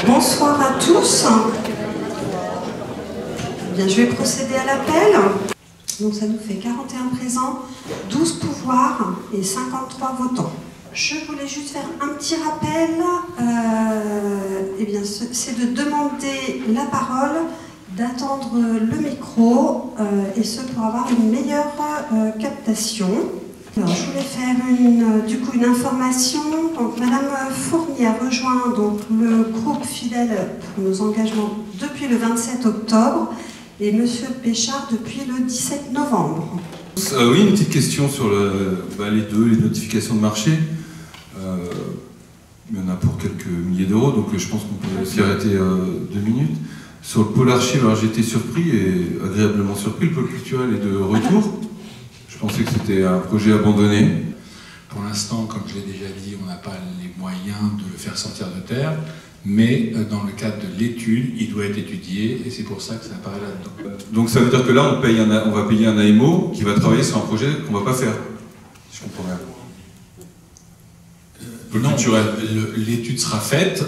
Bonsoir à tous. Bien, je vais procéder à l'appel. Donc ça nous fait 41 présents, 12 pouvoirs et 53 votants. Je voulais juste faire un petit rappel. C'est de demander la parole, d'attendre le micro, et ce pour avoir une meilleure captation. Alors, je voulais faire une information. Donc, Madame Fournier a rejoint donc, le groupe fidèle pour nos engagements depuis le 27 octobre et Monsieur Péchard depuis le 17 novembre. Oui, une petite question sur les notifications de marché. Il y en a pour quelques milliers d'euros, donc je pense qu'on peut s'y arrêter 2 minutes. Sur le pôle archive, alors j'ai été surpris et agréablement surpris, le pôle culturel est de retour. Je pensais que c'était un projet abandonné. Pour l'instant, comme je l'ai déjà dit, on n'a pas les moyens de le faire sortir de terre, mais dans le cadre de l'étude, il doit être étudié et c'est pour ça que ça apparaît là-dedans. Donc ça veut dire que là, on va payer un AMO qui va travailler sur un projet qu'on ne va pas faire, si je comprends bien. Non, l'étude sera faite.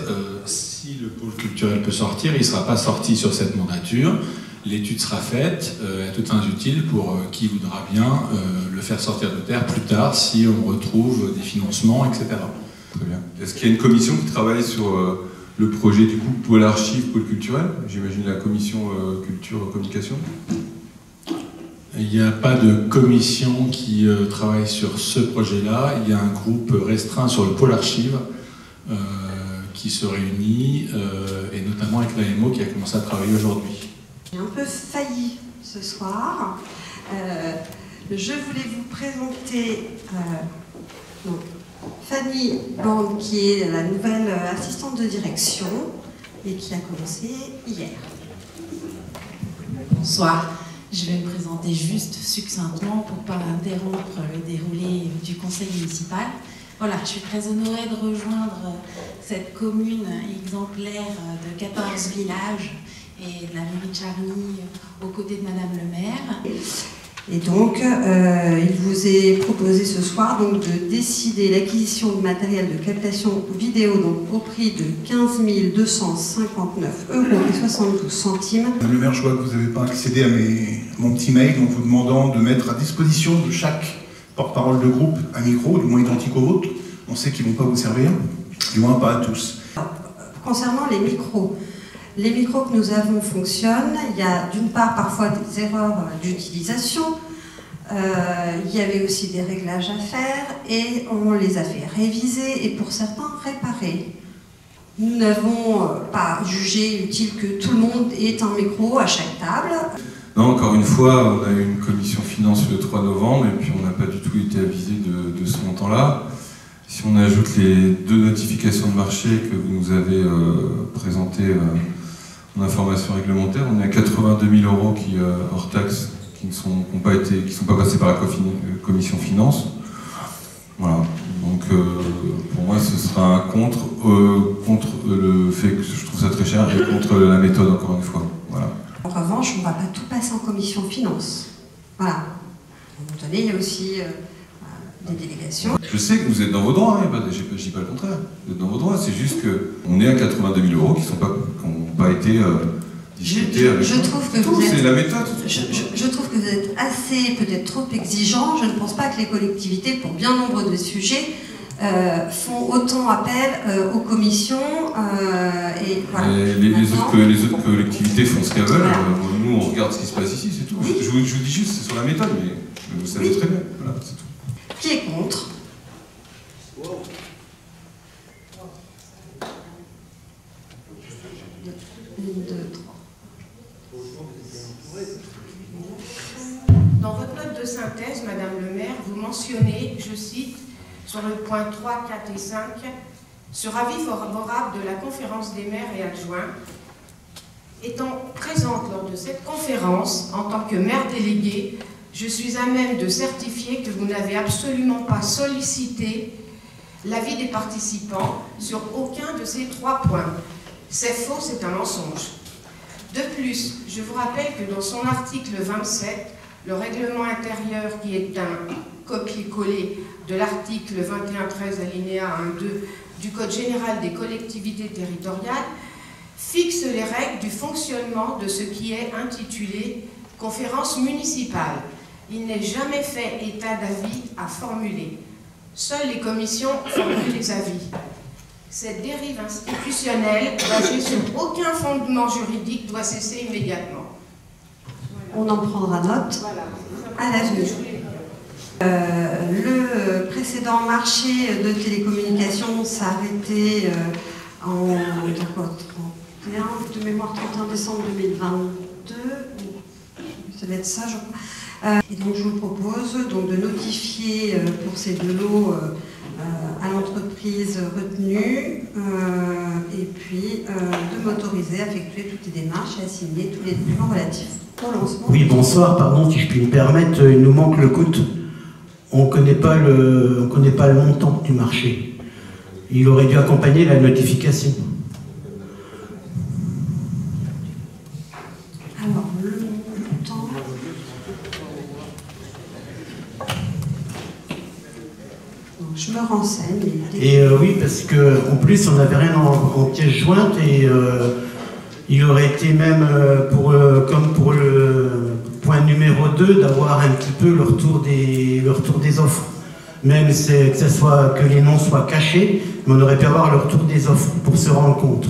Si le pôle culturel peut sortir, il ne sera pas sorti sur cette mandature. L'étude sera faite à toutes fins utiles pour qui voudra bien le faire sortir de terre plus tard si on retrouve des financements, etc. Très bien. Est-ce qu'il y a une commission qui travaille sur le projet du coup pôle archive, pôle culturel? J'imagine la commission culture communication. Il n'y a pas de commission qui travaille sur ce projet-là. Il y a un groupe restreint sur le pôle archive qui se réunit, et notamment avec l'AMO qui a commencé à travailler aujourd'hui. J'ai un peu failli ce soir. Je voulais vous présenter Fanny Bande, qui est la nouvelle assistante de direction et qui a commencé hier. Bonsoir. Je vais me présenter juste succinctement pour ne pas interrompre le déroulé du conseil municipal. Voilà, je suis très honorée de rejoindre cette commune exemplaire de 14 villages et de la mairie de Charny aux côtés de Madame le maire. Et donc, il vous est proposé ce soir donc, de décider l'acquisition de matériel de captation vidéo donc, au prix de 15 259,72 €. Madame le maire, je vois que vous n'avez pas accédé à mon petit mail en vous demandant de mettre à disposition de chaque porte-parole de groupe un micro, du moins identique au vôtre. On sait qu'ils ne vont pas vous servir, du moins pas à tous. Concernant les micros que nous avons fonctionnent. Il y a d'une part parfois des erreurs d'utilisation. Il y avait aussi des réglages à faire et on les a fait réviser et pour certains réparer. Nous n'avons pas jugé utile que tout le monde ait un micro à chaque table. Non, encore une fois, on a eu une commission finance le 3 novembre et puis on n'a pas du tout été avisé de ce montant-là. Si on ajoute les 2 notifications de marché que vous nous avez présentées en information réglementaire, on est à 82 000 € qui, hors taxes qui ne sont pas passés par la commission finance. Voilà. Donc pour moi ce sera un contre le fait que je trouve ça très cher et contre la méthode encore une fois. Voilà. En revanche, on ne va pas tout passer en commission finance. Voilà. À un moment donné, il y a aussi des délégations. Je sais que vous êtes dans vos droits, hein, je ne dis pas le contraire. Vous êtes dans vos droits, c'est juste qu'on est à 82 000 € qui n'ont pas été discutés avec je trouve que tout, c'est la méthode. Je trouve que vous êtes assez, peut-être trop exigeant. Je ne pense pas que les collectivités, pour bien nombre de sujets, font autant appel aux commissions. Et voilà. Les autres collectivités font ce qu'elles veulent. Voilà. Nous, on regarde ce qui se passe ici, c'est tout. Oui. Je vous dis juste, c'est sur la méthode, mais vous savez très bien. Voilà, c'est tout. Qui est contre? Wow. Dans votre note de synthèse, Madame le maire, vous mentionnez, je cite, sur le point 3, 4 et 5, sur avis favorable de la conférence des maires et adjoints, étant présente lors de cette conférence, en tant que maire délégué, je suis à même de certifier que vous n'avez absolument pas sollicité l'avis des participants sur aucun de ces 3 points. C'est faux, c'est un mensonge. De plus, je vous rappelle que dans son article 27, le règlement intérieur, qui est un copier-coller de l'article 21-13 alinéa 1-2 du Code général des collectivités territoriales, fixe les règles du fonctionnement de ce qui est intitulé « conférence municipale ». Il n'est jamais fait état d'avis à formuler. Seules les commissions formulent les avis. Cette dérive institutionnelle, basée sur aucun fondement juridique, doit cesser immédiatement. On en prendra note à l'avenir. Le précédent marché de télécommunications s'est arrêté en 31, de mémoire 31 décembre 2022. Ça doit être ça, je crois. Et donc je vous propose donc de notifier pour ces deux lots à l'entreprise retenue et puis de m'autoriser à effectuer toutes les démarches et à signer tous les documents relatifs au lancement. Oui, bonsoir, pardon, si je puis me permettre, il nous manque le coût. On ne connaît pas le montant du marché. Il aurait dû accompagner la notification. Alors, le montant... Donc, je me renseigne. Et oui, parce qu'en plus, on n'avait rien en pièce jointe et il aurait été même, comme pour le point numéro 2, d'avoir un petit peu le retour des offres. Même que que les noms soient cachés, mais on aurait pu avoir le retour des offres pour se rendre compte.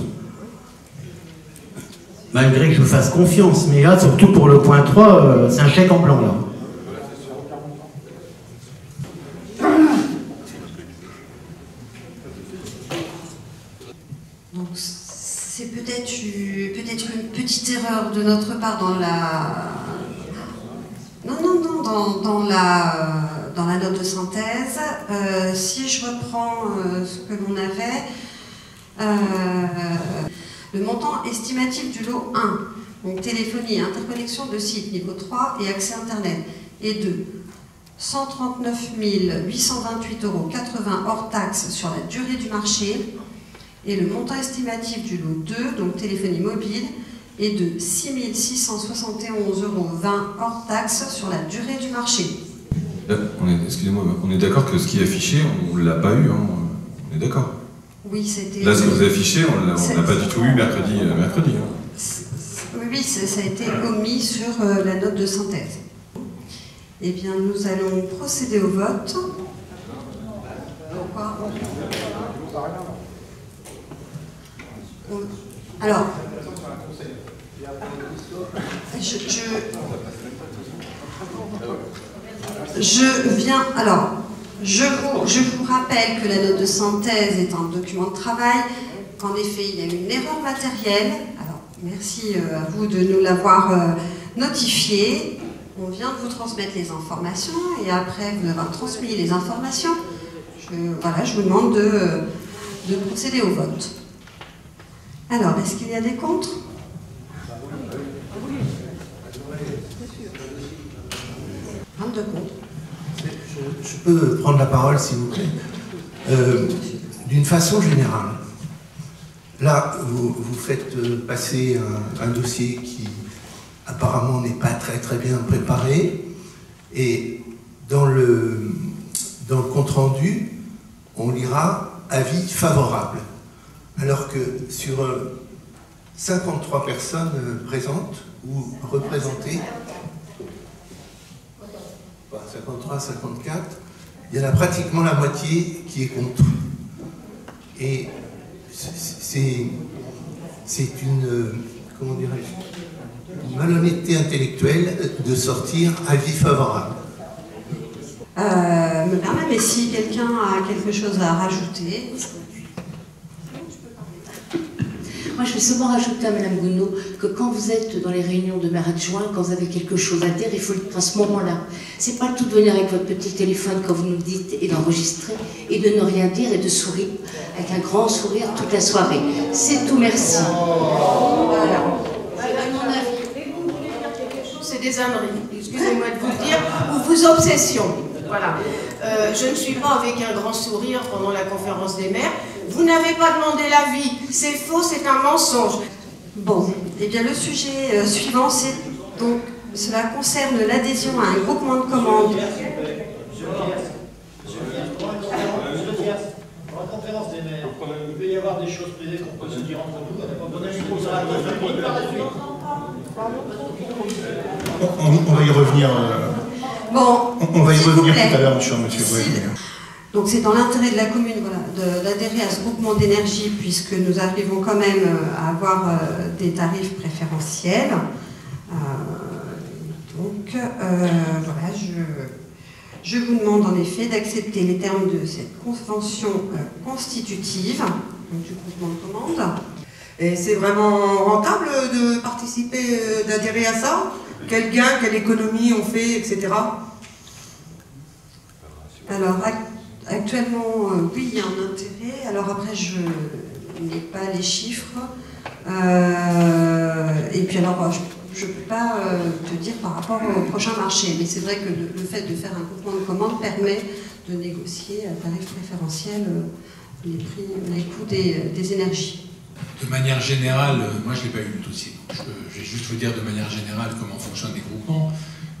Malgré que je vous fasse confiance, mais là, surtout pour le point 3, c'est un chèque en blanc, là. Donc, c'est peut-être une petite erreur de notre part dans la... dans la note de synthèse. Si je reprends ce que l'on avait, le montant estimatif du lot 1, donc téléphonie, interconnexion de site niveau 3 et accès Internet, est de 139 828,80 € hors taxe sur la durée du marché, et le montant estimatif du lot 2, donc téléphonie mobile, est de 6 671,20 € hors taxe sur la durée du marché. Excusez-moi, on est d'accord que ce qui est affiché, on ne l'a pas eu, hein. On est d'accord. Oui, c'était... Là, ce que vous affichez, on ne l'a pas du tout eu mercredi. Oui, ça a été omis sur la note de synthèse. Eh bien, nous allons procéder au vote. Pourquoi ? Alors, je vous rappelle que la note de synthèse est un document de travail, qu'en effet il y a eu une erreur matérielle. Alors merci à vous de nous l'avoir notifié. On vient de vous transmettre les informations et après vous avoir transmis les informations, je vous demande de procéder au vote. Alors, est-ce qu'il y a des contre ? De contre. Je peux prendre la parole, s'il vous plaît. D'une façon générale, là, vous faites passer un dossier qui apparemment n'est pas très bien préparé, et dans le compte-rendu, on lira « avis favorable », alors que sur 53 personnes présentes ou représentées, 53, 54, il y en a pratiquement la moitié qui est contre. Et c'est une, comment dirais-je, une malhonnêteté intellectuelle de sortir avis favorable. Me permet, mais si quelqu'un a quelque chose à rajouter... Moi, je vais seulement rajouter à Mme Gounod que quand vous êtes dans les réunions de maire adjoint, quand vous avez quelque chose à dire, il faut le dire à ce moment-là. C'est pas le tout de venir avec votre petit téléphone quand vous nous dites et d'enregistrer et de ne rien dire et de sourire avec un grand sourire toute la soirée. C'est tout, merci. Voilà. C'est mon avis. Et vous voulez dire quelque chose, c'est des âneries, excusez-moi de vous le dire, ou vos obsessions. Voilà. Je ne suis pas avec un grand sourire pendant la conférence des maires. Vous n'avez pas demandé l'avis. C'est faux, c'est un mensonge. Bon, eh bien le sujet suivant, c'est donc cela concerne l'adhésion à un groupement de commandes. Pour la conférence des maires, Il peut y avoir des choses privées qu'on peut se dire entre nous. On a une pause à la fin par la suite. On va y revenir. Bon, on va y revenir plaît, tout à l'heure, monsieur. Donc c'est dans l'intérêt de la commune, voilà, d'adhérer à ce groupement d'énergie, puisque nous arrivons quand même à avoir des tarifs préférentiels. Voilà, je vous demande en effet d'accepter les termes de cette convention constitutive du groupement de commande. Et c'est vraiment rentable de participer, d'adhérer à ça? Quel gain, quelle économie on fait, etc. Alors, actuellement, oui, il y a un intérêt. Alors après, je n'ai pas les chiffres. Et puis alors, je ne peux pas te dire par rapport au prochain marché. Mais c'est vrai que le fait de faire un groupement de commandes permet de négocier à tarif préférentiel les prix, les coûts des énergies. De manière générale, moi je n'ai pas eu le dossier, donc je vais juste vous dire de manière générale comment fonctionnent les groupements.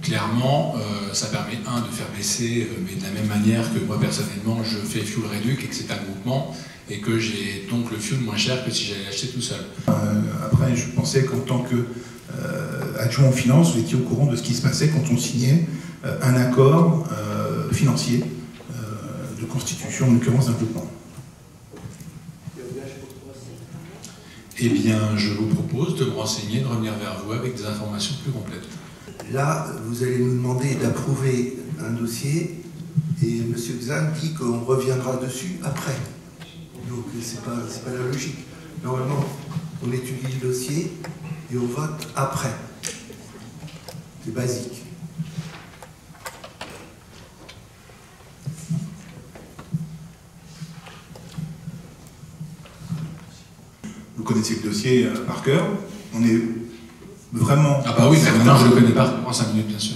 Clairement, ça permet, de faire baisser, mais de la même manière que moi personnellement je fais fuel réduc et que c'est un groupement, et que j'ai donc le fuel moins cher que si j'allais l'acheter tout seul. Après, je pensais qu'en tant qu'adjoint aux finances, vous étiez au courant de ce qui se passait quand on signait un accord financier de constitution, en l'occurrence d'un groupement. Eh bien, je vous propose de me renseigner, de revenir vers vous avec des informations plus complètes. Là, vous allez nous demander d'approuver un dossier et M. Xan dit qu'on reviendra dessus après. Donc, c'est pas la logique. Normalement, on étudie le dossier et on vote après. C'est basique. Vous connaissez le dossier par cœur. On est vraiment... Ah bah oui, mais maintenant je le connais pas en 5 minutes, bien sûr.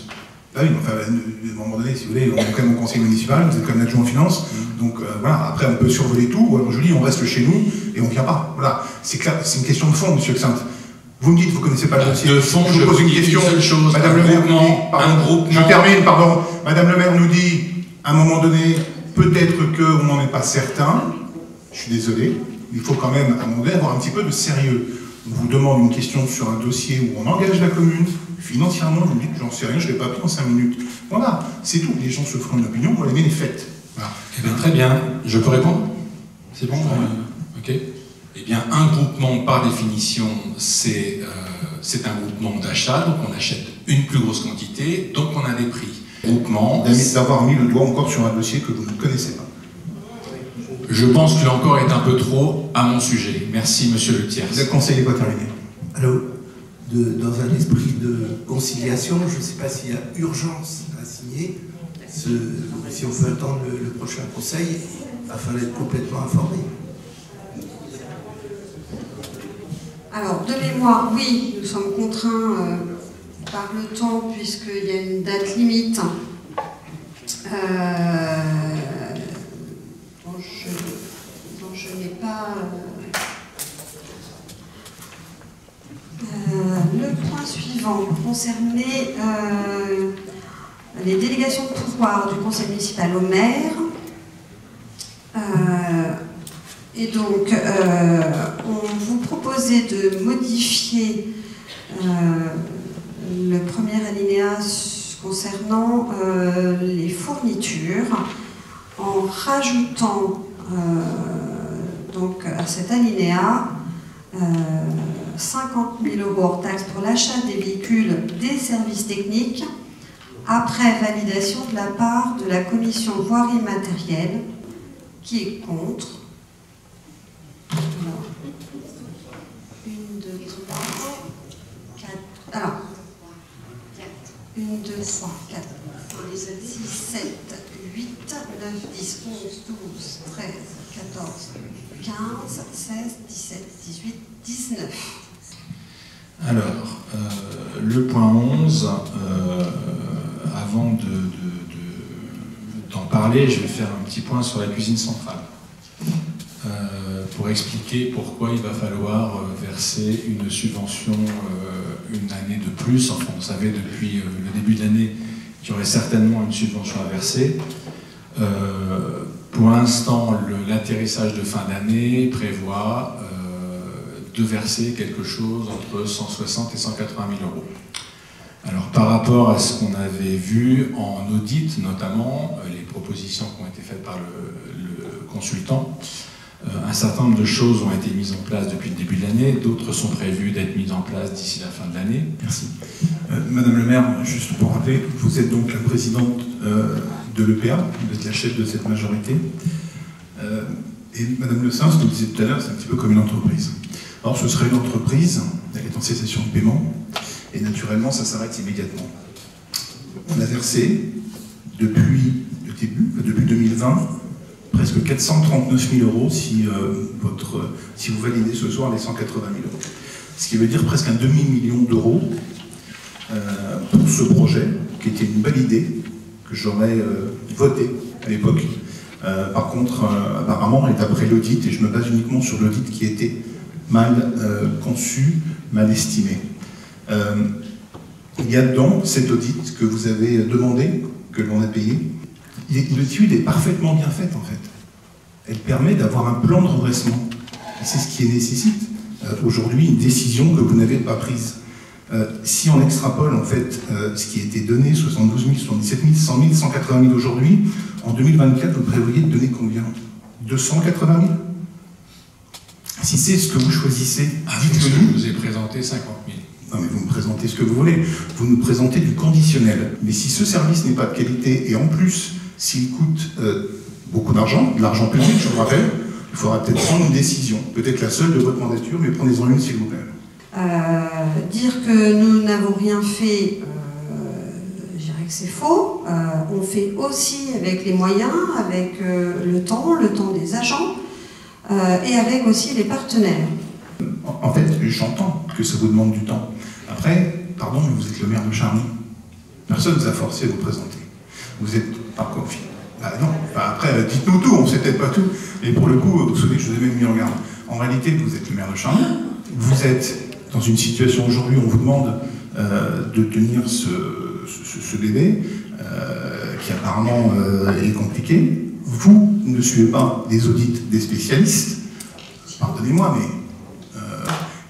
Ah oui, enfin, à un moment donné, si vous voulez, on est quand même au conseil municipal, vous êtes quand même adjoint en finance, donc voilà, après on peut survoler tout, ou alors je dis on reste chez nous et on ne vient pas. Voilà, c'est clair, c'est une question de fond, monsieur Xant. Vous me dites vous ne connaissez pas le dossier. De fond, je vous pose une question. Seule chose, Madame le maire nous dit, pardon, je termine, pardon. Madame le maire nous dit, à un moment donné, peut-être qu'on n'en est pas certain, je suis désolé, il faut quand même, à un moment donné, avoir un petit peu de sérieux. On vous demande une question sur un dossier où on engage la commune, financièrement, vous me dites, j'en sais rien, je ne l'ai pas pris en 5 minutes. Voilà, c'est tout. Les gens se feront une opinion, on les met les faits. Voilà. Eh bien, très bien. Je peux répondre? C'est bon? Ok. Eh bien, un groupement, par définition, c'est un groupement d'achat, donc on achète une plus grosse quantité, donc on a des prix. Groupement... D'avoir mis le doigt encore sur un dossier que vous ne connaissez pas. Je pense que l'encore est un peu trop à mon sujet. Merci, monsieur le Thiers. Le conseil n'est pas terminé. Alors, dans un esprit de conciliation, je ne sais pas s'il y a urgence à signer, si on peut attendre le prochain conseil afin d'être complètement informé. Alors, de mémoire, oui, nous sommes contraints par le temps, puisqu'il y a une date limite dont je n'ai pas... le point suivant concernait les délégations de pouvoir du conseil municipal au maire. Et donc, on vous proposait de modifier le premier alinéa concernant les fournitures en rajoutant donc à cet alinéa 50 000 € hors taxe pour l'achat des véhicules des services techniques après validation de la part de la commission voirie matérielle qui est contre. Alors, 1, 2, 3, 4. Alors, 1, 2, 3, 4, 5, 6, 7, 8, 9, 10, 11, 12, 13, 14, 15, 16, 17, 18, 19. Alors, le point 11, avant d'en parler, je vais faire un petit point sur la cuisine centrale. Pour expliquer pourquoi il va falloir verser une subvention une année de plus. Enfin, on savait depuis le début de l'année qu'il y aurait certainement une subvention à verser. Pour l'instant, l'atterrissage de fin d'année prévoit de verser quelque chose entre 160 et 180 000 euros. Alors par rapport à ce qu'on avait vu en audit, notamment les propositions qui ont été faites par le consultant, un certain nombre de choses ont été mises en place depuis le début de l'année, d'autres sont prévues d'être mises en place d'ici la fin de l'année. Merci. Madame le maire, juste pour rappeler, vous êtes donc la présidente de l'EPA, vous êtes la chef de cette majorité. Et Madame Le Sins, nous disait tout à l'heure, c'est un petit peu comme une entreprise. Alors ce serait une entreprise, elle est en cessation de paiement, et naturellement ça s'arrête immédiatement. On a versé, depuis le début, depuis 2020, presque 439 000 euros si vous validez ce soir les 180 000 euros. Ce qui veut dire presque un demi-million d'euros pour ce projet, qui était une belle idée, que j'aurais voté à l'époque. Par contre, apparemment, et d'après l'audit, et je me base uniquement sur l'audit qui était mal conçu, mal estimé. Il y a dans cet audit que vous avez demandé, que l'on a payé, l'étude est parfaitement bien faite en fait. Elle permet d'avoir un plan de redressement. Et c'est ce qui nécessite aujourd'hui une décision que vous n'avez pas prise. Si on extrapole en fait ce qui a été donné, 72 000, 77 000, 100 000, 180 000 aujourd'hui, en 2024 vous prévoyez de donner combien? 280 000? Si c'est ce que vous choisissez, dites-le nous. Je vous ai présenté 50 000. Non mais vous me présentez ce que vous voulez. Vous nous présentez du conditionnel. Mais si ce service n'est pas de qualité, et en plus, s'il coûte beaucoup d'argent, de l'argent public, je vous rappelle, il faudra peut-être prendre une décision. Peut-être la seule de votre mandature, mais prenez-en une s'il vous plaît. Dire que nous n'avons rien fait, je dirais que c'est faux. On fait aussi avec les moyens, avec le temps des agents, et avec aussi les partenaires. En fait, j'entends que ça vous demande du temps. Après, pardon, mais vous êtes le maire de Charny. Personne ne vous a forcé à vous présenter. Vous êtes par confiance. Bah non, bah après, dites-nous tout, on ne sait peut-être pas tout. Et pour le coup, vous vous souvenez que je vous ai même mis en garde. En réalité, vous êtes le maire de Charny. Vous êtes dans une situation aujourd'hui où on vous demande de tenir ce bébé, qui apparemment est compliqué. Vous ne suivez pas des audits des spécialistes. Pardonnez-moi, mais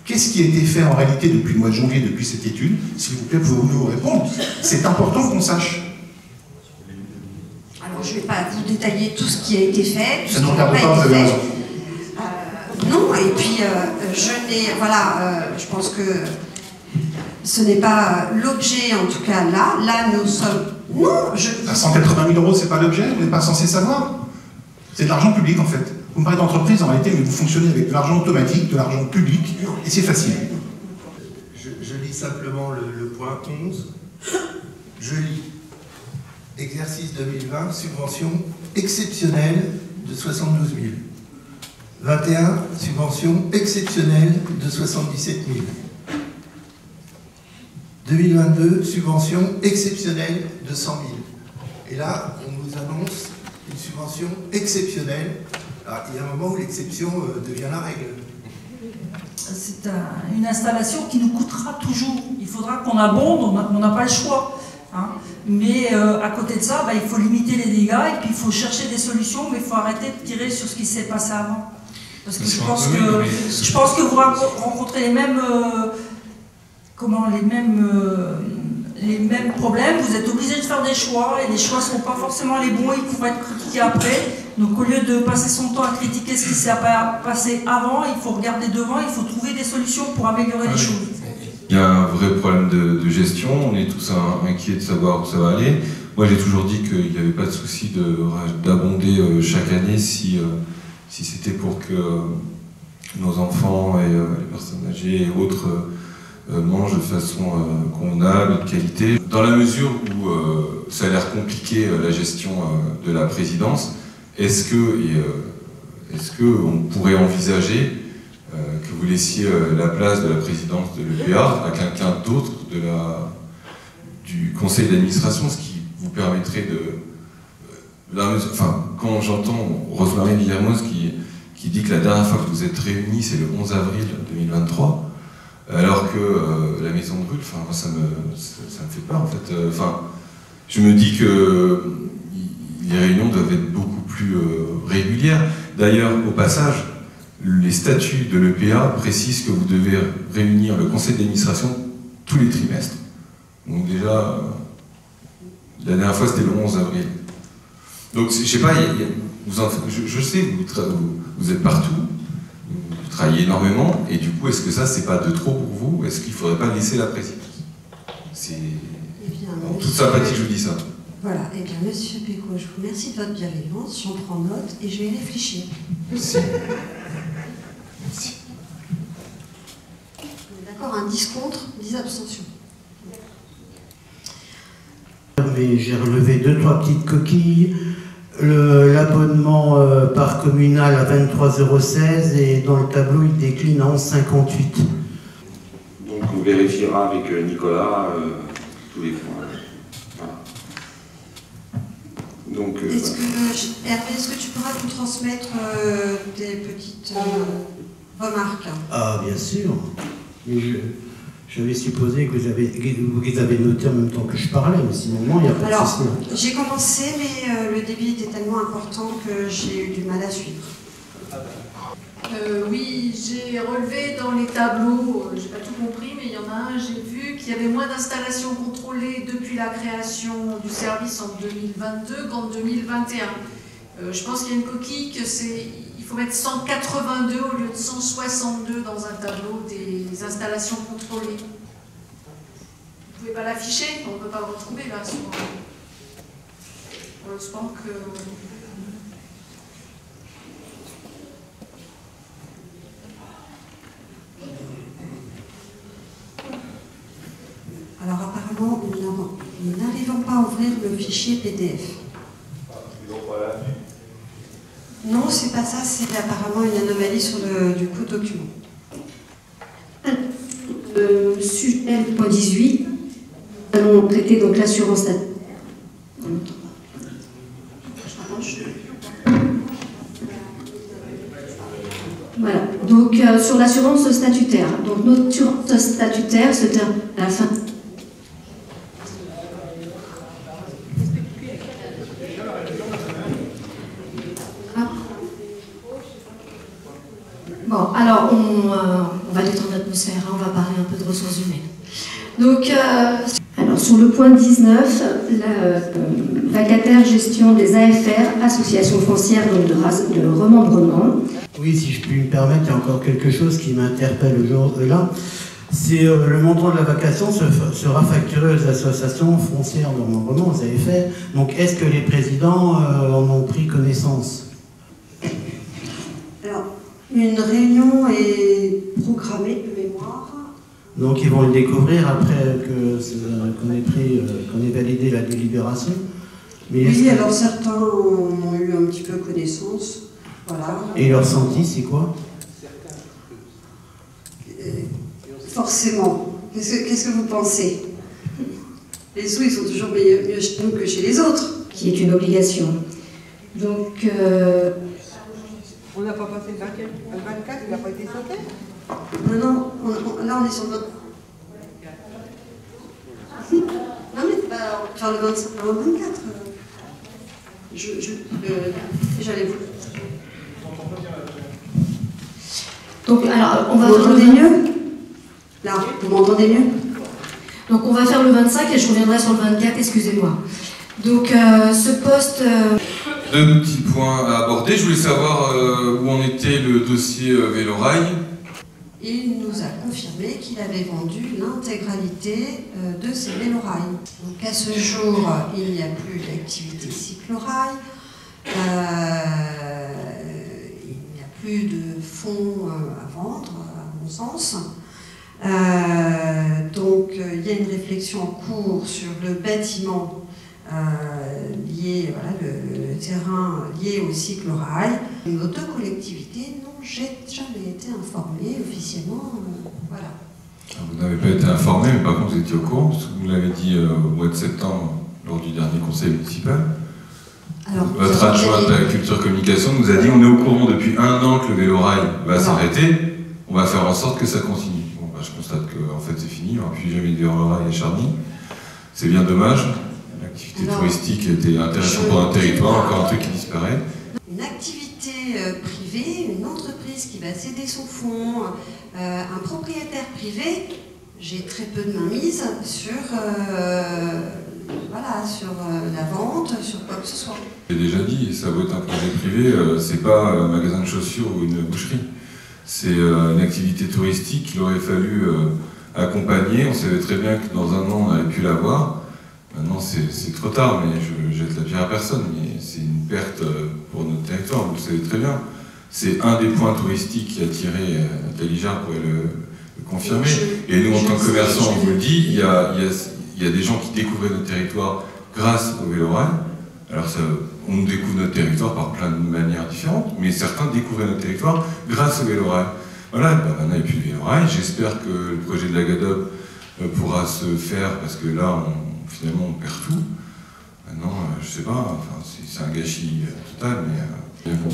qu'est-ce qui a été fait en réalité depuis le mois de janvier, depuis cette étude? S'il vous plaît, pouvez-vous nous répondre? C'est important qu'on sache. Alors, je ne vais pas vous détailler tout ce qui a été fait. Ça ne regarde pas, vous avez raison. Non, et puis je pense que ce n'est pas l'objet, en tout cas là. Là, nous sommes... Non, À 180 000 euros, c'est pas l'objet, vous n'êtes pas censé savoir. C'est de l'argent public, en fait. Vous me parlez d'entreprise, en réalité, mais vous fonctionnez avec de l'argent automatique, de l'argent public, et c'est facile. Je lis simplement le point 11. Je lis. Exercice 2020, subvention exceptionnelle de 72 000. 21, subvention exceptionnelle de 77 000. 2022, subvention exceptionnelle de 100 000. Et là, on nous annonce une subvention exceptionnelle. Alors, il y a un moment où l'exception devient la règle. C'est une installation qui nous coûtera toujours. Il faudra qu'on abonde, on n'a pas le choix. Hein. Mais à côté de ça, il faut limiter les dégâts et puis il faut chercher des solutions, mais il faut arrêter de tirer sur ce qui s'est passé avant. Parce que je pense que vous rencontrez les mêmes... les mêmes problèmes, vous êtes obligé de faire des choix et les choix ne sont pas forcément les bons, ils pourraient être critiqués après. Donc au lieu de passer son temps à critiquer ce qui s'est passé avant, il faut regarder devant, il faut trouver des solutions pour améliorer les choses. Il y a un vrai problème de gestion, on est tous inquiets de savoir où ça va aller. Moi j'ai toujours dit qu'il n'y avait pas de souci d'abonder chaque année si c'était pour que nos enfants et les personnes âgées et autres mangent de façon convenable et de qualité. Dans la mesure où ça a l'air compliqué la gestion de la présidence, est-ce qu'on pourrait envisager que vous laissiez la place de la présidence de l'EPA à quelqu'un d'autre du conseil d'administration, ce qui vous permettrait de... quand j'entends Rosemarie Villermoz qui dit que la dernière fois que vous êtes réunis, c'est le 11 avril 2023, alors que la maison de brûle, ça me fait peur en fait. Je me dis que les réunions doivent être beaucoup plus régulière. D'ailleurs, au passage, les statuts de l'EPA précisent que vous devez réunir le conseil d'administration tous les trimestres. Donc déjà, la dernière fois c'était le 11 avril. Donc je sais pas, je sais que vous êtes partout, vous travaillez énormément, et du coup est-ce que ça c'est pas de trop pour vous? Est-ce qu'il faudrait pas laisser la présidence? C'est en toute sympathie je vous dis ça. Voilà, et bien Monsieur Péco, je vous remercie de votre bienveillance, j'en prends note et je vais y réfléchir. Merci. Merci. D'accord, un 10 contre, 10 abstentions. Mais j'ai relevé 2-3 petites coquilles. L'abonnement par communal à 23,16 € et dans le tableau il décline à 11,58 €. Donc on vérifiera avec Nicolas tous les points. Voilà. Donc, Hervé, est-ce que tu pourras nous transmettre des petites remarques? Ah bien sûr. Mais j'avais supposé que vous les avez notés en même temps que je parlais, mais sinon, il n'y a pas de souci. Alors, j'ai commencé, mais le débit était tellement important que j'ai eu du mal à suivre. Oui, j'ai relevé dans les tableaux, j'ai pas tout compris, mais il y en a un, j'ai vu qu'il y avait moins d'installations contrôlées depuis la création du service en 2022 qu'en 2021. Je pense qu'il y a une coquille que il faut mettre 182 au lieu de 162 dans un tableau des installations contrôlées. Vous pouvez pas l'afficher, on ne peut pas vous retrouver là. Heureusement que... Alors apparemment, nous n'arrivons pas à ouvrir le fichier PDF. Non, c'est pas ça, c'est apparemment une anomalie sur du coup document. Sujet point 18, nous allons traiter donc l'assurance. Voilà, donc sur l'assurance statutaire. Donc notre assurance statutaire se termine à la fin. Bon, alors on va détendre l'atmosphère, hein, on va parler un peu de ressources humaines. Donc, alors sur le point 19, la vacataire gestion des AFR, associations foncières donc de remembrement. Oui, si je puis me permettre, il y a encore quelque chose qui m'interpelle là. C'est le montant de la vacation sera facturé aux associations foncières de remembrement, aux AFR. Donc, est-ce que les présidents en ont pris connaissance? Alors, une réunion est programmée de mémoire. Donc ils vont le découvrir après qu'on ait validé la délibération. Mais oui, alors certains en ont eu un petit peu connaissance. Voilà. Et leur ressenti, c'est quoi? Forcément. Qu'est-ce que vous pensez? Les sous, ils sont toujours mieux chez nous que chez les autres. Qui est une obligation. Donc... On n'a pas passé le 24, il n'a pas été sauté? Non, là on est sur notre... Non mais pas faire le 25, le 24. J'allais vous... Donc alors, on va vous m'entendez mieux? Là, vous m'entendez mieux? Donc on va faire le 25 et je reviendrai sur le 24, excusez-moi. Donc ce poste... Deux petits points à aborder. Je voulais savoir où en était le dossier Vélorail. Il nous a confirmé qu'il avait vendu l'intégralité de ses vélorails. Donc à ce jour, il n'y a plus d'activité cyclorail, il n'y a plus de fonds à vendre, à mon sens. Donc il y a une réflexion en cours sur le bâtiment lié, voilà, le terrain lié au cyclorail. Nos deux collectivités n'ont jamais été informées officiellement. Voilà. Vous n'avez pas été informé, mais par contre vous étiez au courant, parce que vous l'avez dit au mois de septembre lors du dernier conseil municipal. Alors, votre adjointe à la culture communication nous a dit on est au courant depuis 1 an que le vélorail va s'arrêter, on va faire en sorte que ça continue. Bon, bah, je constate que en fait c'est fini, on n'a plus jamais de vélorail à Charny. C'est bien dommage. L'activité touristique était intéressante pour un territoire, encore un truc qui disparaît. Une activité privée, une entreprise qui va céder son fonds, un propriétaire privé, j'ai très peu de mainmise sur, sur la vente, sur quoi que ce soit. J'ai déjà dit, ça vaut être un projet privé, c'est pas un magasin de chaussures ou une boucherie. C'est une activité touristique qu'il aurait fallu accompagner. On savait très bien que dans un an, on n'aurait pu l'avoir. Maintenant, c'est trop tard, mais je jette la pierre à personne. Mais c'est une perte pour notre territoire, vous le savez très bien. C'est un des points touristiques qui a attiré Caligard pourrait le confirmer. Et nous, en tant que commerçants, on vous le dit, il y a des gens qui découvraient notre territoire grâce au Vélorail. Alors, on découvre notre territoire par plein de manières différentes, mais certains découvraient notre territoire grâce au Vélorail. Voilà, maintenant, il n'y a plus de Vélorail. J'espère que le projet de la GADOP pourra se faire, parce que là, finalement, on perd tout. Maintenant, je sais pas, enfin, c'est un gâchis total, mais...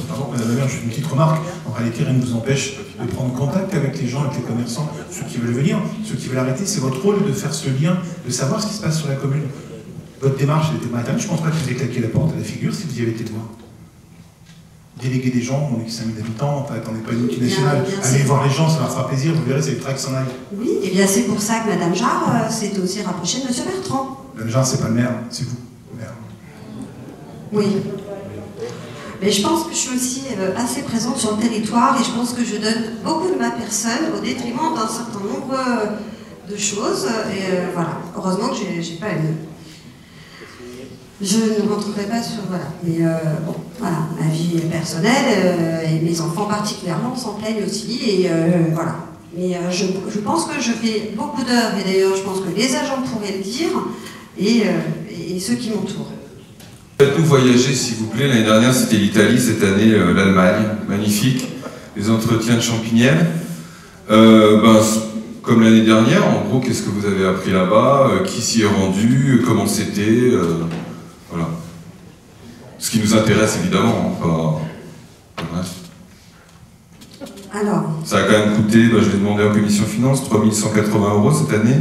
Pardon, Madame la maire, juste une petite remarque. En réalité, rien ne vous empêche de prendre contact avec les gens, avec les commerçants, ceux qui veulent venir, ceux qui veulent arrêter. C'est votre rôle de faire ce lien, de savoir ce qui se passe sur la commune. Votre démarche, elle était madame, je ne pense pas que vous ayez claqué la porte à la figure si vous y avez été voir. Déléguer des gens, on est 5000 habitants, on n'est pas une multinationale. Allez voir les gens, ça leur fera plaisir, vous verrez, c'est les traits qui s'en aillent. Oui, et bien c'est pour ça que Madame Jarre s'est aussi rapprochée de Monsieur Bertrand. Madame Jarre, c'est pas le maire, c'est vous, le maire. Oui. Mais je pense que je suis aussi assez présente sur le territoire et je pense que je donne beaucoup de ma personne au détriment d'un certain nombre de choses. Et voilà, heureusement que j'ai pas une... Je ne rentrerai pas sur... Voilà, mais bon, voilà, ma vie personnelle et mes enfants particulièrement s'en plaignent aussi et voilà. Mais je pense que je fais beaucoup d'heures et d'ailleurs je pense que les agents pourraient le dire et ceux qui m'entourent. Faites-nous voyager, s'il vous plaît. L'année dernière, c'était l'Italie, cette année, l'Allemagne. Magnifique. Les entretiens de Champignelles. Comme l'année dernière, en gros, qu'est-ce que vous avez appris là-bas? Qui s'y est rendu? Comment c'était? Voilà. Ce qui nous intéresse, évidemment, pas le reste. Alors. Ça a quand même coûté, je l'ai demandé en commission finance, 3180 € cette année.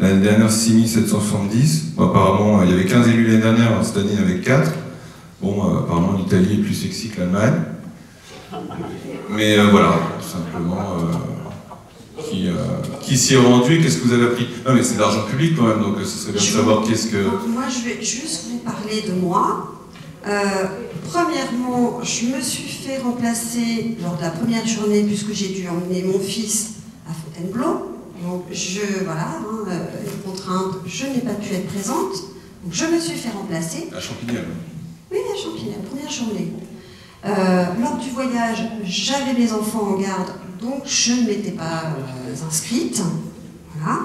L'année dernière, 6770. Apparemment, il y avait 15 élus l'année dernière, cette année, il y en avait 4. Bon, apparemment, l'Italie est plus sexy que l'Allemagne. Mais voilà, tout simplement, qui s'y est rendu, qu'est-ce que vous avez appris? Non, mais c'est de l'argent public quand même, donc ce serait bien de savoir qu'est-ce que... Moi, je vais juste vous parler de moi. Premièrement, je me suis fait remplacer lors de la première journée, puisque j'ai dû emmener mon fils à Fontainebleau. Donc, les contraintes, je n'ai pas pu être présente. Donc, je me suis fait remplacer. À Champignelles. Oui, à Champignelles, première journée. Lors du voyage, j'avais mes enfants en garde, donc je ne m'étais pas inscrite. Voilà.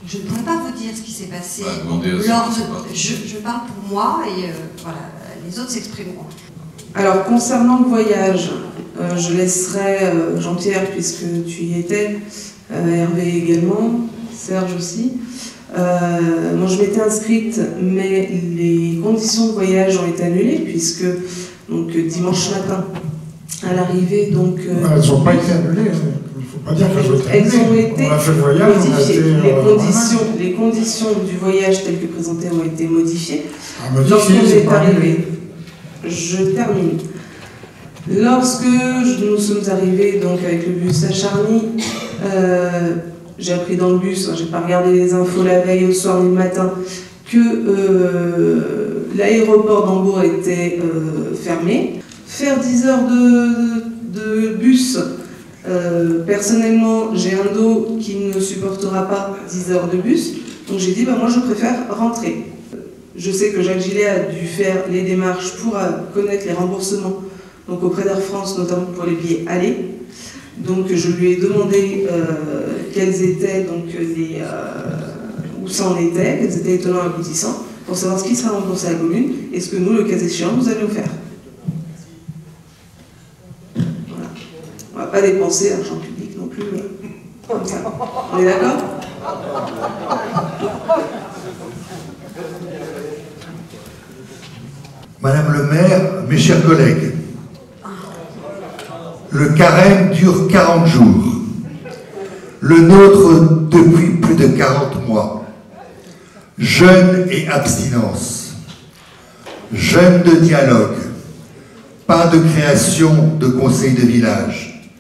Je ne pourrais pas vous dire ce qui s'est passé. Je parle pour moi et voilà, les autres s'exprimeront. Alors, concernant le voyage, je laisserai Jean-Pierre, puisque tu y étais, Hervé également, Serge aussi. Moi, je m'étais inscrite, mais les conditions de voyage ont été annulées, puisque donc, dimanche matin, à l'arrivée, donc... elles n'ont pas été annulées, il ne faut pas dire qu'elles ont été annulées. Elles ont été on a fait le voyage, modifiées. Les conditions du voyage telles que présentées ont été modifiées. Lorsqu'on est arrivé, je termine. Lorsque nous sommes arrivés donc, avec le bus à Charny, j'ai appris dans le bus, j'ai pas regardé les infos la veille au soir ni le matin, que l'aéroport d'Hambourg était fermé. Faire 10 heures de bus, personnellement, j'ai un dos qui ne supportera pas 10 heures de bus, donc j'ai dit, moi je préfère rentrer. Je sais que Jacques Gillet a dû faire les démarches pour connaître les remboursements, donc auprès d'Air France, notamment pour les billets aller. Donc je lui ai demandé quels étaient donc, où ça en était, quels étaient les tenants aboutissants, pour savoir ce qui sera remboursé à la commune et ce que nous, le cas échéant, nous allions faire. Voilà. On ne va pas dépenser l'argent public non plus. Comme ça. On est d'accord? Madame le maire, mes chers collègues, le carême dure 40 jours, le nôtre depuis plus de 40 mois. Jeûne et abstinence, jeûne de dialogue, Pas de création de conseil de village.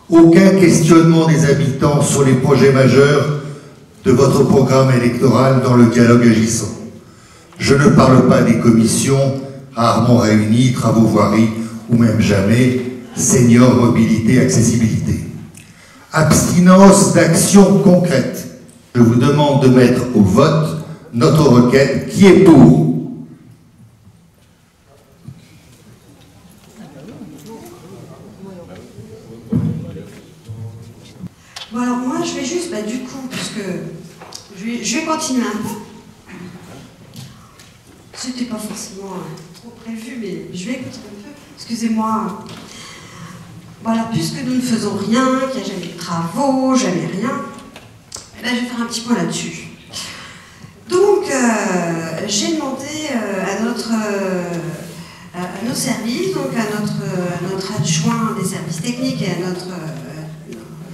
Aucun questionnement des habitants sur les projets majeurs de votre programme électoral dans le dialogue agissant. Je ne parle pas des commissions rarement réunies, travaux voirie ou même jamais, seniors, mobilité, accessibilité. Abstinence d'actions concrètes. Je vous demande de mettre au vote notre requête. Qui est pour? Bon alors moi je vais juste, du coup, puisque je vais continuer un peu. C'était pas forcément trop prévu, mais je vais continuer un peu. Excusez-moi. Voilà, puisque nous ne faisons rien, qu'il n'y a jamais de travaux, jamais rien, là je vais faire un petit point là-dessus. Donc j'ai demandé à nos services, donc à notre adjoint des services techniques et à notre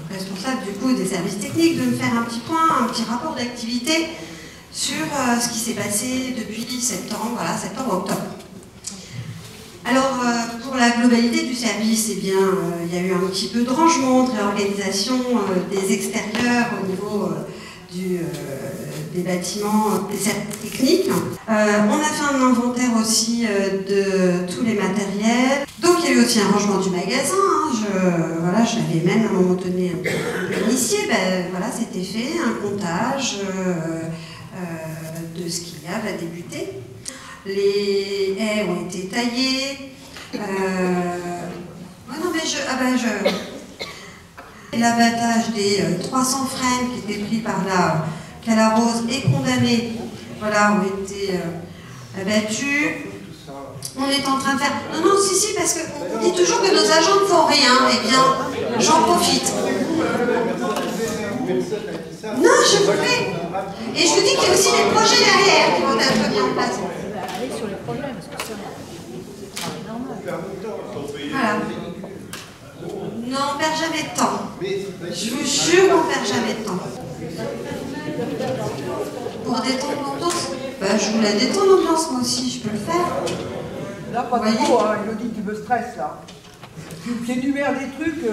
responsable du coup des services techniques de me faire un petit point, un petit rapport d'activité sur ce qui s'est passé depuis septembre, voilà, septembre-octobre. Alors, pour la globalité du service, eh bien, il y a eu un petit peu de rangement, de réorganisation des extérieurs au niveau des bâtiments, des services techniques. On a fait un inventaire aussi de tous les matériels. Donc, il y a eu aussi un rangement du magasin. Voilà, je l'avais même à un moment donné un peu initié. Voilà, c'était fait, un comptage de ce qu'il y a va débuter. Les haies ont été taillées. Non mais l'abattage des 300 frênes qui étaient pris par la Calarose et condamnés, voilà, ont été abattus. On est en train de faire... Non, si, parce qu'on dit toujours que nos agents ne font rien. Eh bien, j'en profite. Non, je vous fais. Et je vous dis qu'il y a aussi les projets derrière qui vont être mis en place. Sur les projets, parce que c'est normal. Voilà. Non, on perd jamais de temps. Je vous jure qu'on perd jamais de temps. Pour détendre l'ambiance, je vous la détends l'ambiance, moi aussi, je peux le faire. Là, pas trop, hein, Elodie, tu me stresses, là. Tu énumères des trucs,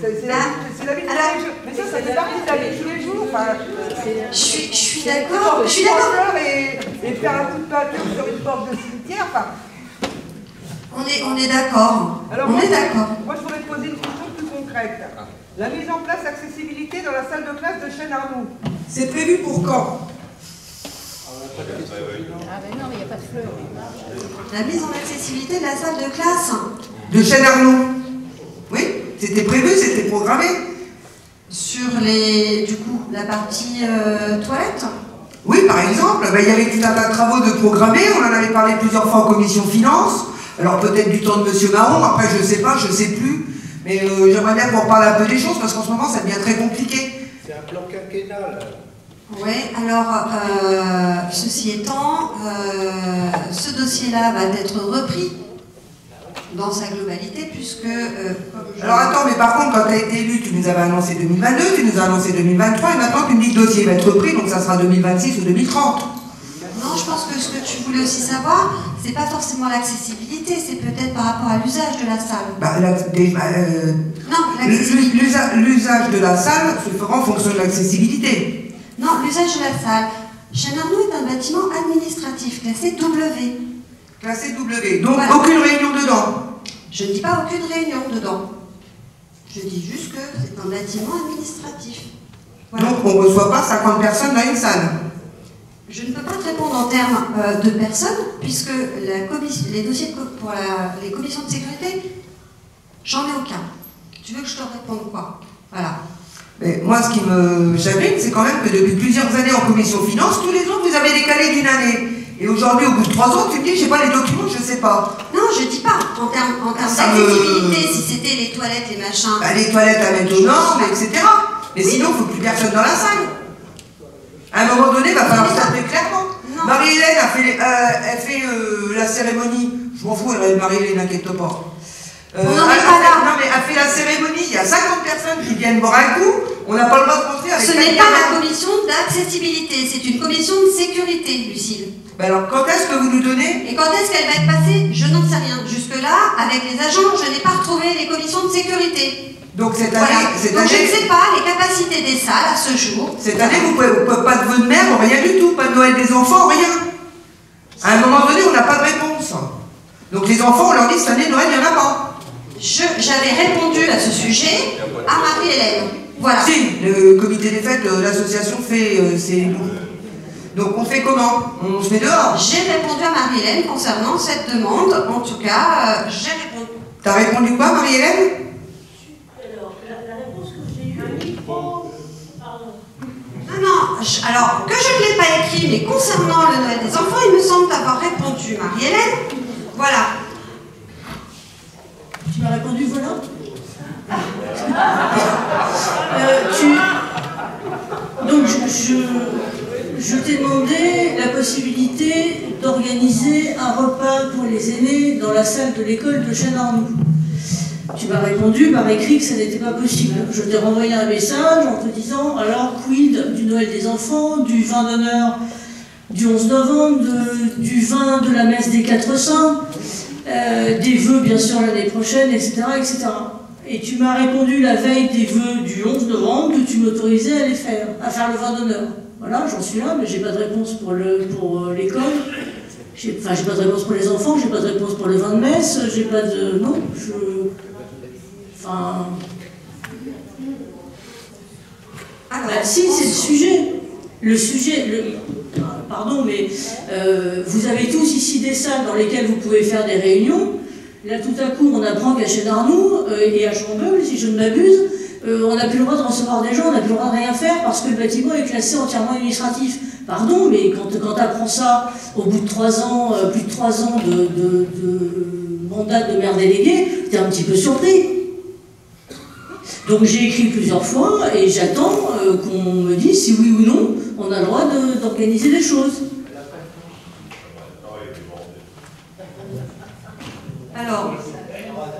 c'est la vie de tous les jours. Mais ça fait partie de la vie de tous les jours. Enfin, je suis d'accord. Je suis d'accord. Et faire un coup de peinture sur une porte de cimetière, enfin... On est d'accord. On est d'accord. Moi, je voudrais te poser une question plus concrète. La mise en place accessibilité dans la salle de classe de Chêne-Arnoux, c'est prévu pour quand? Ah ben non, mais il n'y a pas de fleurs. La mise en accessibilité de la salle de classe de Chêne-Arnoux. Oui, c'était prévu, c'était programmé. Sur la partie toilette? Oui, par exemple, il y avait tout un tas de travaux de programmés, on en avait parlé plusieurs fois en commission finance. Alors peut-être du temps de M. Marron, après je sais pas, je sais plus. Mais j'aimerais bien qu'on reparle un peu des choses, parce qu'en ce moment ça devient très compliqué. C'est un plan quinquennal. Oui, alors, ceci étant, ce dossier-là va être repris dans sa globalité, puisque... Alors attends, mais par contre, quand tu as été élu, tu nous avais annoncé 2022, tu nous as annoncé 2023, et maintenant tu me dis que le dossier va être repris, donc ça sera 2026 ou 2030. Non, je pense que ce que tu voulais aussi savoir, c'est pas forcément l'accessibilité, c'est peut-être par rapport à l'usage de la salle. Non, l'usage de la salle se fera en fonction de l'accessibilité. Non, l'usage de la salle. Chêne-Arnoux est un bâtiment administratif, classé W. Classé W, donc voilà. Aucune réunion dedans. Je ne dis pas aucune réunion dedans. Je dis juste que c'est un bâtiment administratif. Voilà. Donc on ne reçoit pas 50 personnes dans une salle. Je ne peux pas te répondre en termes de personnes, puisque les dossiers pour les commissions de sécurité, j'en ai aucun. Tu veux que je te réponde quoi? Voilà. Mais moi, ce qui me chagrine, c'est quand même que depuis plusieurs années en commission finance, tous les ans, vous avez décalé d'une année. Et aujourd'hui, au bout de 3 ans, tu me dis, je sais pas les documents, je sais pas. Non, je dis pas. En termes d'accessibilité, si c'était les toilettes, les machins... les toilettes à mettre aux normes, etc. Mais sinon, il ne faut plus personne dans la salle. À un moment donné, il va falloir s'appeler clairement. Marie-Hélène elle fait la cérémonie. Je m'en fous, Marie-Hélène, n'inquiète pas. On n'en est pas là. Non, mais elle fait la cérémonie, il y a 50 personnes qui viennent boire un coup. On n'a pas le droit de rentrer avec... Ce n'est pas la commission d'accessibilité, c'est une commission de sécurité, Lucille. Ben alors, quand est-ce que vous nous donnez? Et quand est-ce qu'elle va être passée? Je n'en sais rien. Jusque-là, avec les agents, je n'ai pas retrouvé les commissions de sécurité. Donc cette voilà. année... Donc je ne sais pas les capacités des salles à ce jour. Cette année, vous pouvez pas de vœux de mère, rien du tout. Pas de Noël des enfants, rien. À un moment donné, on n'a pas de réponse. Donc les enfants, on leur dit, cette année, Noël, il n'y en a pas. J'avais répondu à ce sujet à Marie-Hélène. Voilà. Si, le comité des fêtes, l'association fait ses... Donc on fait comment? On se met dehors? J'ai répondu à Marie-Hélène concernant cette demande. En tout cas, j'ai répondu. T'as répondu quoi, Marie-Hélène? Alors, la réponse que j'ai eue... Pardon. Non, alors que je ne l'ai pas écrit, mais concernant le Noël des enfants, il me semble avoir répondu Marie-Hélène. Voilà. Tu m'as répondu voilà. Donc je t'ai demandé la possibilité d'organiser un repas pour les aînés dans la salle de l'école de Chêne-Arnoux. Tu m'as répondu par écrit que ça n'était pas possible. Je t'ai renvoyé un message en te disant alors quid du Noël des enfants, du vin d'honneur du 11 novembre, du vin de la messe des 4 saints, des vœux bien sûr l'année prochaine, etc., etc. Et tu m'as répondu la veille des vœux du 11 novembre que tu m'autorisais à faire le vin d'honneur. Voilà, j'en suis là, mais j'ai pas de réponse pour l'école. J'ai pas de réponse pour les enfants, j'ai pas de réponse pour le vin de messe, j'ai pas de... Non, Enfin... Alors, bah, si, c'est le sujet. Le sujet... Pardon, mais vous avez tous ici des salles dans lesquelles vous pouvez faire des réunions. Là, tout à coup, on apprend qu'à Chêne-Arnoux et à Chambeul, si je ne m'abuse, on n'a plus le droit de recevoir des gens, on n'a plus le droit de rien faire parce que le bâtiment est classé entièrement administratif. Pardon, mais quand tu apprends ça au bout de 3 ans, plus de 3 ans de mandat de maire délégué, tu es un petit peu surpris. Donc j'ai écrit plusieurs fois et j'attends qu'on me dise si oui ou non on a le droit d'organiser des choses. Alors,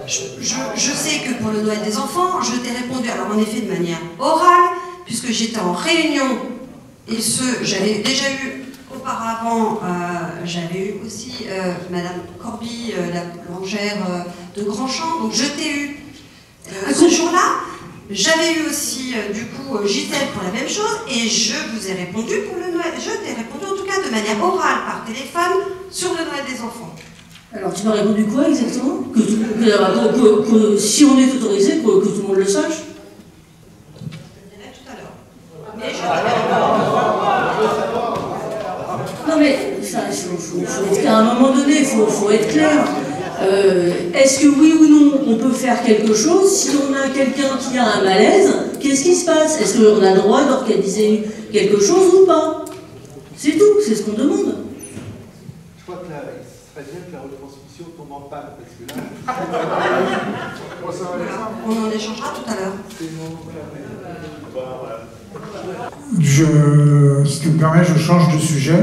je sais que pour le Noël des enfants, je t'ai répondu, alors en effet de manière orale, puisque j'étais en réunion, et j'avais déjà eu auparavant, j'avais eu aussi Madame Corby, la boulangère de Grandchamp, donc je t'ai eu ce jour-là. J'avais eu aussi, du coup, Gisèle pour la même chose, et je vous ai répondu pour le Noël. Je t'ai répondu en tout cas de manière orale, par téléphone, sur le Noël des enfants. Alors, tu m'as répondu quoi exactement? Que si on est autorisé, que tout le monde le sache? Je te dirai tout à l'heure. Mais je... Non mais, à un moment donné, il faut être clair. Est-ce que oui ou non, on peut faire quelque chose? Si on a quelqu'un qui a un malaise, qu'est-ce qui se passe? Est-ce qu'on a le droit d'organiser quelque chose ou pas? C'est tout, c'est ce qu'on demande. Je crois que serait bien que la retransmission tombe en panne, parce que là... On en échangera tout à l'heure. Si tu me permets, je change de sujet.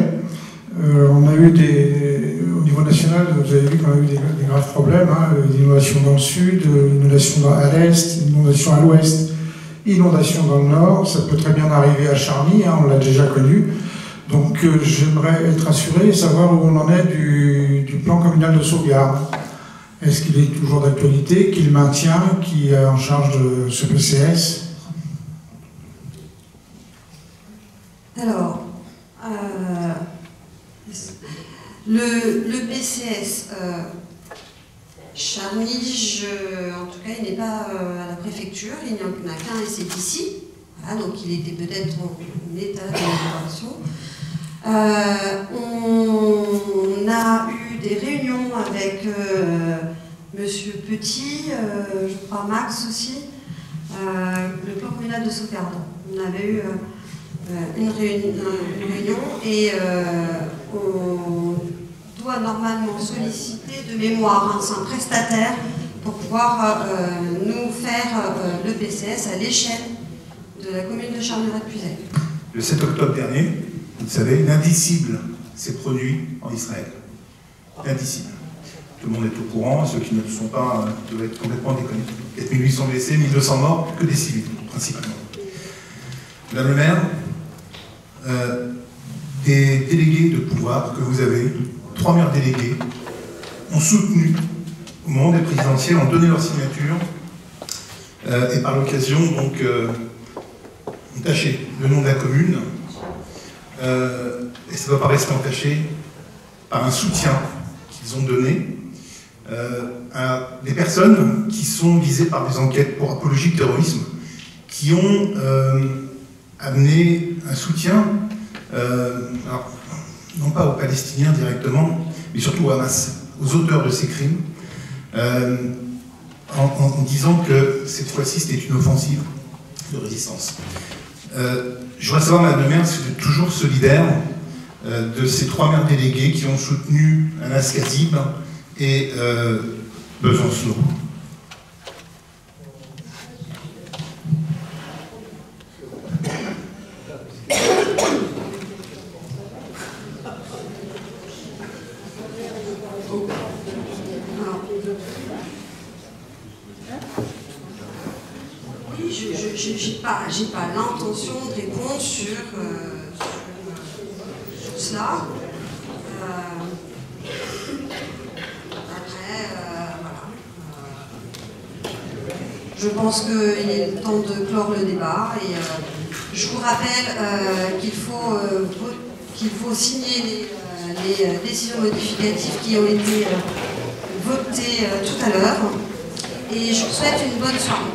On a eu au niveau national, vous avez vu qu'on a eu des graves problèmes, hein, inondations dans le sud, inondations à l'est, inondations à l'ouest, inondations dans le nord. Ça peut très bien arriver à Charny, hein, on l'a déjà connu. Donc j'aimerais être assuré et savoir où on en est du plan communal de sauvegarde. Est-ce qu'il est toujours d'actualité, qu'il maintient, qui est en charge de ce PCS? Alors, le PCS Charny, en tout cas, il n'est pas à la préfecture, il n'y en a qu'un et c'est ici. Voilà, donc il était peut-être en état d'amélioration. On a eu des réunions avec Monsieur Petit, je crois Max aussi, le plan communal de sauvegarde. On avait eu une réunion et on doit normalement solliciter de mémoire un prestataire pour pouvoir nous faire le PCS à l'échelle de la commune de Charny-Red-Puisaye. Le 7 octobre dernier, vous savez, l'indicible s'est produit en Israël. L'indicible. Tout le monde est au courant, ceux qui ne le sont pas doivent être complètement déconnectés. 4800 blessés, 1200 morts, que des civils, principalement. Madame le maire, des délégués de pouvoir que vous avez, 3 maires délégués, ont soutenu, au moment des présidentielles, ont donné leur signature, et par l'occasion, donc, ont taché le nom de la commune, et ça ne doit pas rester entaché par un soutien qu'ils ont donné à des personnes qui sont visées par des enquêtes pour apologie de terrorisme, qui ont amené un soutien, alors, non pas aux Palestiniens directement, mais surtout au Hamas, aux auteurs de ces crimes, en disant que cette fois-ci c'était une offensive de résistance. Je voudrais savoir, Madame le maire, si vous êtes toujours solidaire de ces 3 maires délégués qui ont soutenu Anas Kazib et Besançon. Oui, j'ai pas l'intention de répondre sur cela. Après, voilà. Je pense qu'il est temps de clore le débat et je vous rappelle qu'il faut signer les décisions modificatives qui ont été votées tout à l'heure et je vous souhaite une bonne soirée.